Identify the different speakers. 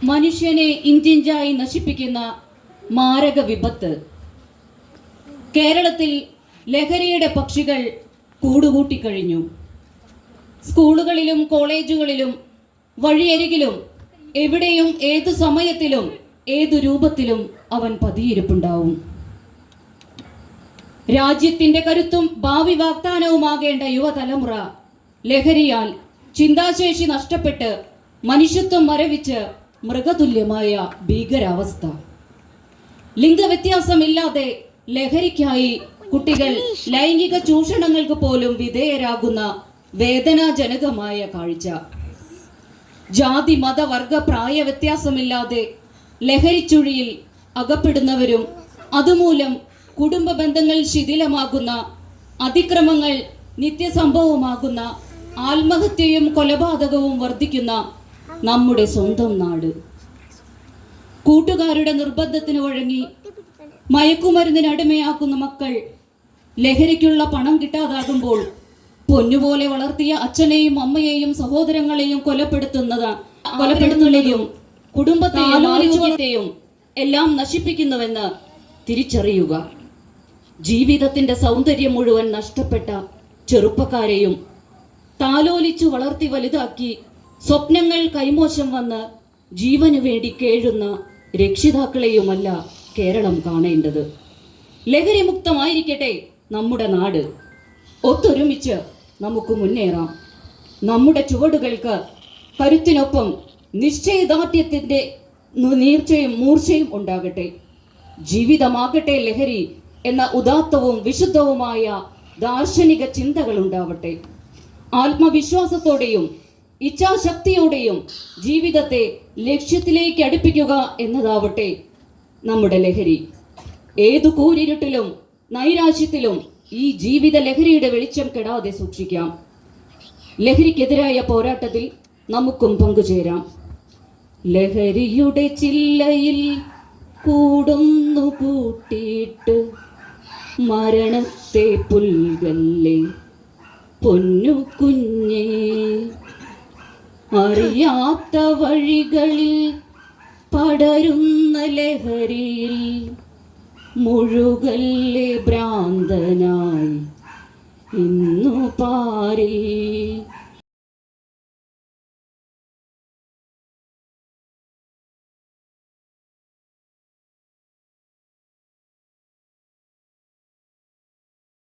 Speaker 1: മനുഷ്യനെ ഇഞ്ചിഞ്ചായി നശിപ്പിക്കുന്ന മാരക വിപത്ത്. കേരളത്തിൽ ലഹരിയുടെ പക്ഷികൾ കൂടുകൂട്ടിക്കഴിഞ്ഞു. സ്കൂളുകളിലും കോളേജുകളിലും വഴിയരികിലും എവിടെയും ഏതു സമയത്തിലും ഏതു രൂപത്തിലും അവൻ പതിയിരിപ്പുണ്ടാവും. രാജ്യത്തിന്റെ കരുത്തും ഭാവി വാഗ്ദാനവുമാകേണ്ട യുവതലമുറ ലഹരിയാൽ ചിന്താശേഷി നഷ്ടപ്പെട്ട് മനുഷ്യത്വം മരവിച്ച് മൃഗതുല്യമായ ഭീകരാവസ്ഥ. ലിംഗവ്യത്യാസമില്ലാതെ ലഹരിക്കായി കുട്ടികൾ ലൈംഗിക ചൂഷണങ്ങൾക്ക് പോലും വിധേയരാകുന്ന വേദനാജനകമായ കാഴ്ച. ജാതി മത വർഗ പ്രായ വ്യത്യാസമില്ലാതെ ലഹരിച്ചുഴിയിൽ അകപ്പെടുന്നവരും അതുമൂലം കുടുംബ ബന്ധങ്ങൾ ശിഥിലമാകുന്ന, അതിക്രമങ്ങൾ നിത്യസംഭവമാകുന്ന, ആത്മഹത്യയും കൊലപാതകവും വർദ്ധിക്കുന്ന നമ്മുടെ സ്വന്തം നാട്. കൂട്ടുകാരുടെ നിർബന്ധത്തിന് വഴങ്ങി മയക്കുമരുന്നിന് അടിമയാക്കുന്ന മക്കൾ ലഹരിക്കുള്ള പണം കിട്ടാതാകുമ്പോൾ പൊന്നുപോലെ വളർത്തിയ അച്ഛനെയും അമ്മയെയും സഹോദരങ്ങളെയും കൊലപ്പെടുത്തുന്നതും കുടുംബത്തെയും എല്ലാം നശിപ്പിക്കുന്നുവെന്ന് തിരിച്ചറിയുക. ജീവിതത്തിന്റെ സൗന്ദര്യം മുഴുവൻ നഷ്ടപ്പെട്ട ചെറുപ്പക്കാരെയും താലോലിച്ചു വളർത്തി വലുതാക്കി സ്വപ്നങ്ങൾ കൈമോശം വന്ന് ജീവന് വേണ്ടി കേഴുന്ന രക്ഷിതാക്കളെയുമല്ല കേരളം കാണേണ്ടത്. ലഹരി മുക്തമായിരിക്കട്ടെ നമ്മുടെ നാട്. ഒത്തൊരുമിച്ച് നമുക്ക് മുന്നേറാം. നമ്മുടെ ചുവടുകൾക്ക് കരുത്തിനൊപ്പം നിശ്ചയദാർഢ്യത്തിന്റെ നീർച്ചയും മൂർച്ചയും ഉണ്ടാകട്ടെ. ജീവിതമാകട്ടെ ലഹരി എന്ന ഉദാത്തവും വിശുദ്ധവുമായ ദാർശനിക ചിന്തകൾ ഉണ്ടാവട്ടെ. ആത്മവിശ്വാസത്തോടെയും ഇച്ഛാശക്തിയോടെയും ജീവിതത്തെ ലക്ഷ്യത്തിലേക്ക് അടുപ്പിക്കുക എന്നതാവട്ടെ നമ്മുടെ ലഹരി. ഏതു കൂരിരുട്ടിലും നൈരാശ്യത്തിലും ഈ ജീവിത ലഹരിയുടെ വെളിച്ചം കെടാതെ സൂക്ഷിക്കാം. ലഹരിക്കെതിരായ പോരാട്ടത്തിൽ നമുക്കും പങ്കുചേരാം. ലഹരിയുടെ ചില്ലയിൽ കൂടുന്നു കൂട്ടിയിട്ട് മരണത്തെ പുൽകല്ലേ പൊന്നു കുഞ്ഞേ. അറിയാത്ത വഴികളിൽ പടരുന്ന ലഹരിയിൽ മുഴുകല്ലേ ഭ്രാന്തനായി ഇന്നു പാരിൽ.